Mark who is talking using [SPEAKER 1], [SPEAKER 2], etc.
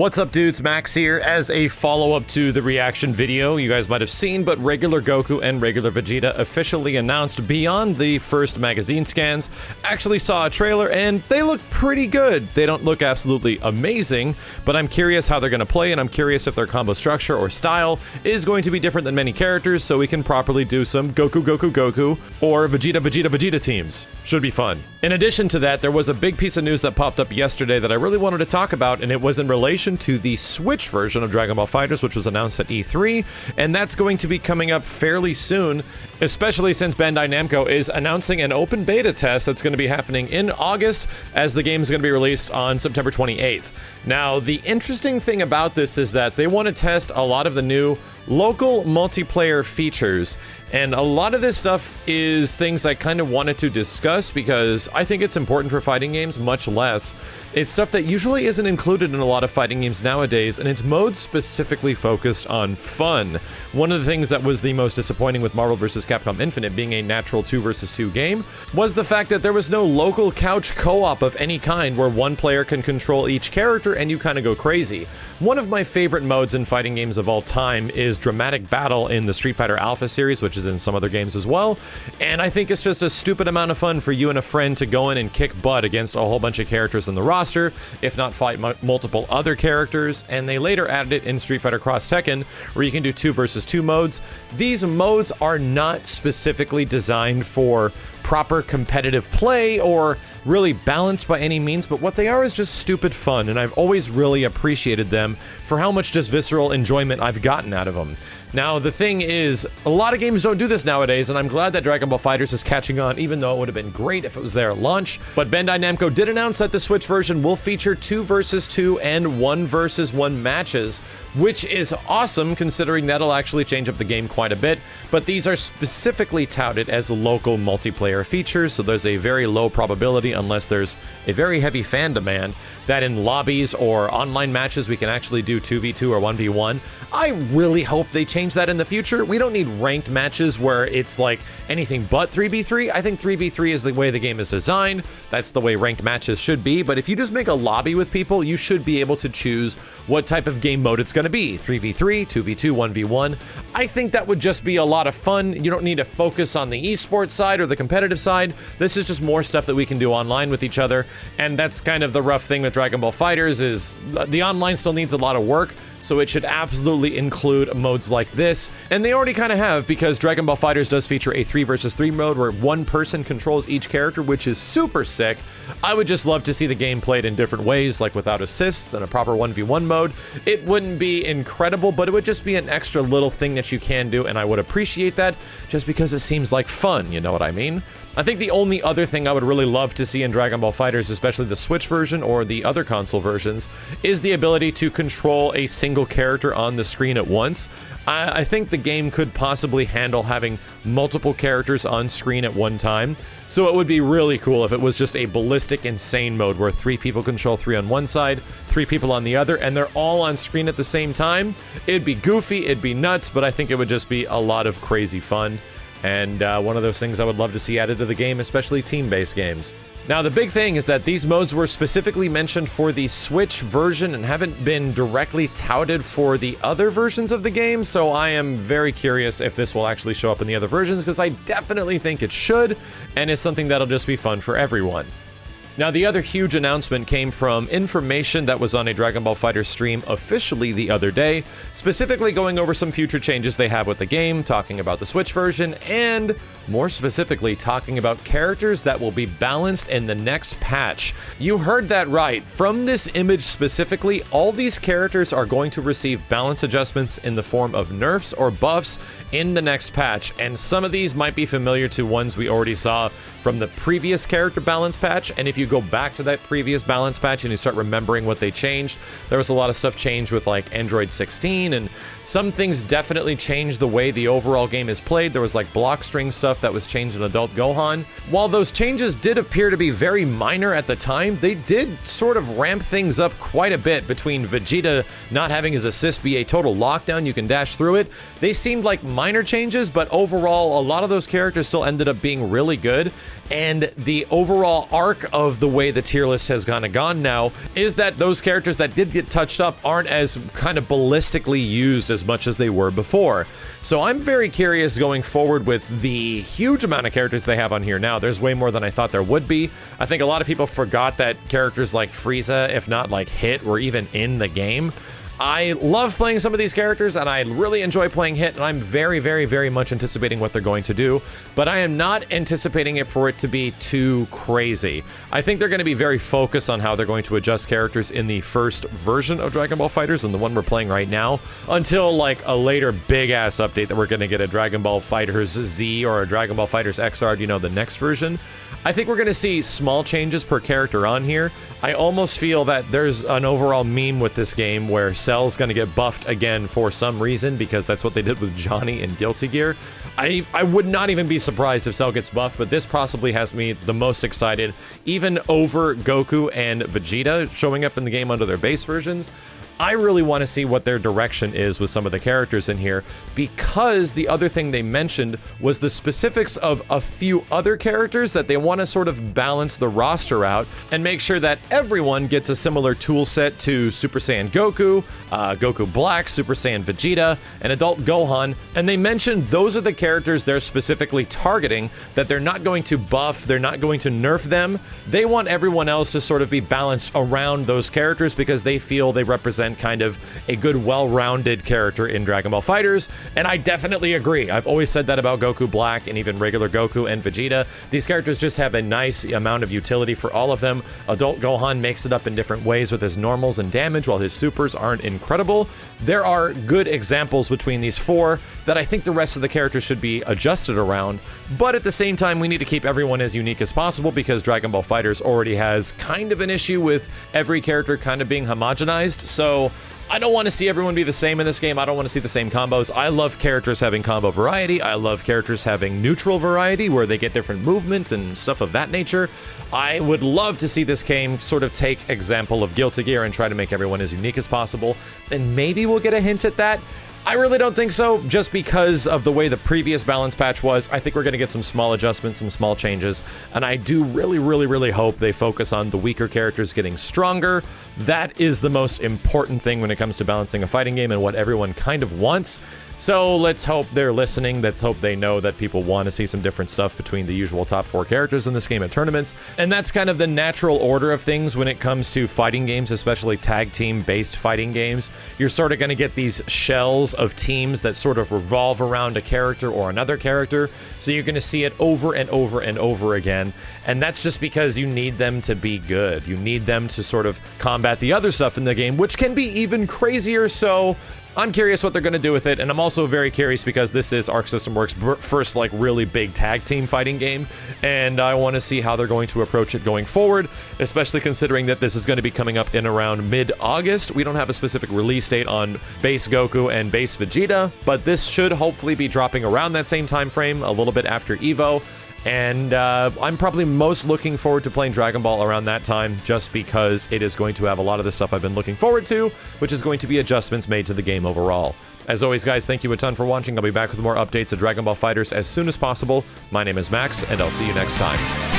[SPEAKER 1] What's up, dudes? Max here. As a follow-up to the reaction video you guys might have seen, but regular Goku and regular Vegeta officially announced beyond the first magazine scans. Actually saw a trailer and they look pretty good. They don't look absolutely amazing, but I'm curious how they're going to play, and I'm curious if their combo structure or style is going to be different than many characters, so we can properly do some Goku, Goku, Goku, or Vegeta, Vegeta, Vegeta teams. Should be fun. In addition to that, there was a big piece of news that popped up yesterday that I really wanted to talk about, and it was in relation to the Switch version of Dragon Ball FighterZ, which was announced at E3, and that's going to be coming up fairly soon, especially since Bandai Namco is announcing an open beta test that's going to be happening in August, as the game is going to be released on September 28th. Now, the interesting thing about this is that they want to test a lot of the new local multiplayer features, and a lot of this stuff is things I kind of wanted to discuss because I think it's important for fighting games, much less. It's stuff that usually isn't included in a lot of fighting games nowadays, and it's modes specifically focused on fun. One of the things that was the most disappointing with Marvel vs. Capcom Infinite being a natural 2 vs. 2 game was the fact that there was no local couch co-op of any kind where one player can control each character and you kind of go crazy. One of my favorite modes in fighting games of all time is Dramatic Battle in the Street Fighter Alpha series, which is in some other games as well, and I think it's just a stupid amount of fun for you and a friend to go in and kick butt against a whole bunch of characters in the roster, if not fight multiple other characters. And they later added it in Street Fighter Cross Tekken, where you can do 2 vs. 2 modes. These modes are not specifically designed for proper competitive play or really balanced by any means, but what they are is just stupid fun, and I've always really appreciated them for how much just visceral enjoyment I've gotten out of them. Now, the thing is, a lot of games don't do this nowadays, and I'm glad that Dragon Ball FighterZ is catching on, even though it would have been great if it was there at launch. But Bandai Namco did announce that the Switch version will feature 2 vs. 2 and 1 vs. 1 matches, which is awesome considering that'll actually change up the game quite a bit. But these are specifically touted as local multiplayer features, so there's a very low probability, unless there's a very heavy fan demand, that in lobbies or online matches we can actually do 2v2 or 1v1. I really hope they change that in the future. We don't need ranked matches where it's like anything but 3v3. I think 3v3 is the way the game is designed. That's the way ranked matches should be. But if you just make a lobby with people, you should be able to choose what type of game mode it's going to be. 3v3, 2v2, 1v1. I think that would just be a lot of fun. You don't need to focus on the esports side or the competitive side. This is just more stuff that we can do online with each other. And that's kind of the rough thing with Dragon Ball FighterZ, is the online still needs a lot of work. So it should absolutely include modes like this, and they already kind of have, because Dragon Ball FighterZ does feature a 3 vs. 3 mode where one person controls each character, which is super sick. I would just love to see the game played in different ways, like without assists and a proper 1v1 mode. It wouldn't be incredible, but it would just be an extra little thing that you can do, and I would appreciate that just because it seems like fun, you know what I mean? I think the only other thing I would really love to see in Dragon Ball FighterZ, especially the Switch version or the other console versions, is the ability to control a single character on the screen at once. I think the game could possibly handle having multiple characters on screen at one time, so it would be really cool if it was just a ballistic, insane mode where 3 people control 3 on one side, 3 people on the other, and they're all on screen at the same time. It'd be goofy, it'd be nuts, but I think it would just be a lot of crazy fun. And one of those things I would love to see added to the game, especially team-based games. Now, the big thing is that these modes were specifically mentioned for the Switch version and haven't been directly touted for the other versions of the game, so I am very curious if this will actually show up in the other versions, because I definitely think it should, and it's something that'll just be fun for everyone. Now, the other huge announcement came from information that was on a Dragon Ball FighterZ stream officially the other day, specifically going over some future changes they have with the game, talking about the Switch version, and more specifically talking about characters that will be balanced in the next patch. You heard that right. From this image specifically, all these characters are going to receive balance adjustments in the form of nerfs or buffs in the next patch, and some of these might be familiar to ones we already saw from the previous character balance patch. And if you go back to that previous balance patch and you start remembering what they changed, there was a lot of stuff changed with like Android 16, and some things definitely changed the way the overall game is played. There was like block string stuff that was changed in Adult Gohan. While those changes did appear to be very minor at the time, they did sort of ramp things up quite a bit. Between Vegeta not having his assist be a total lockdown, you can dash through it, they seemed like minor changes, but overall a lot of those characters still ended up being really good. And the overall arc of of the way the tier list has kind of gone now is that those characters that did get touched up aren't as kind of ballistically used as much as they were before. So I'm very curious going forward with the huge amount of characters they have on here now. There's way more than I thought there would be. I think a lot of people forgot that characters like Frieza, if not like Hit, were even in the game. I love playing some of these characters, and I really enjoy playing Hit, and I'm very, very, very much anticipating what they're going to do, but I am not anticipating it for it to be too crazy. I think they're going to be very focused on how they're going to adjust characters in the first version of Dragon Ball FighterZ, and the one we're playing right now, until like a later big-ass update that we're going to get a Dragon Ball FighterZ Z or a Dragon Ball FighterZ XR, you know, the next version. I think we're going to see small changes per character on here. I almost feel that there's an overall meme with this game where Cell's going to get buffed again for some reason, because that's what they did with Johnny in Guilty Gear. I would not even be surprised if Cell gets buffed, but this possibly has me the most excited, even over Goku and Vegeta showing up in the game under their base versions. I really want to see what their direction is with some of the characters in here, because the other thing they mentioned was the specifics of a few other characters that they want to sort of balance the roster out and make sure that everyone gets a similar tool set to Super Saiyan Goku, Goku Black, Super Saiyan Vegeta, and Adult Gohan. And they mentioned those are the characters they're specifically targeting, that they're not going to buff, they're not going to nerf them. They want everyone else to sort of be balanced around those characters because they feel they represent kind of a good, well-rounded character in Dragon Ball FighterZ, and I definitely agree. I've always said that about Goku Black and even regular Goku and Vegeta. These characters just have a nice amount of utility for all of them. Adult Gohan makes it up in different ways with his normals and damage, while his supers aren't incredible. There are good examples between these four that I think the rest of the characters should be adjusted around, but at the same time, we need to keep everyone as unique as possible because Dragon Ball FighterZ already has kind of an issue with every character kind of being homogenized, so I don't want to see everyone be the same in this game. I don't want to see the same combos. I love characters having combo variety. I love characters having neutral variety where they get different movements and stuff of that nature. I would love to see this game sort of take example of Guilty Gear and try to make everyone as unique as possible. And maybe we'll get a hint at that. I really don't think so, just because of the way the previous balance patch was. I think we're going to get some small adjustments, some small changes, and I do really, really, really hope they focus on the weaker characters getting stronger. That is the most important thing when it comes to balancing a fighting game and what everyone kind of wants. So let's hope they're listening. Let's hope they know that people want to see some different stuff between the usual top 4 characters in this game at tournaments. And that's kind of the natural order of things when it comes to fighting games, especially tag team based fighting games. You're sort of going to get these shells of teams that sort of revolve around a character or another character. So you're going to see it over and over and over again. And that's just because you need them to be good. You need them to sort of combat the other stuff in the game, which can be even crazier. So I'm curious what they're going to do with it, and I'm also very curious because this is Arc System Works' first, like, really big tag team fighting game, and I want to see how they're going to approach it going forward, especially considering that this is going to be coming up in around mid-August. We don't have a specific release date on base Goku and base Vegeta, but this should hopefully be dropping around that same time frame, a little bit after EVO. And I'm probably most looking forward to playing Dragon Ball around that time, just because it is going to have a lot of the stuff I've been looking forward to, which is going to be adjustments made to the game overall. As always, guys, thank you a ton for watching. I'll be back with more updates of Dragon Ball FighterZ as soon as possible. My name is Max, and I'll see you next time.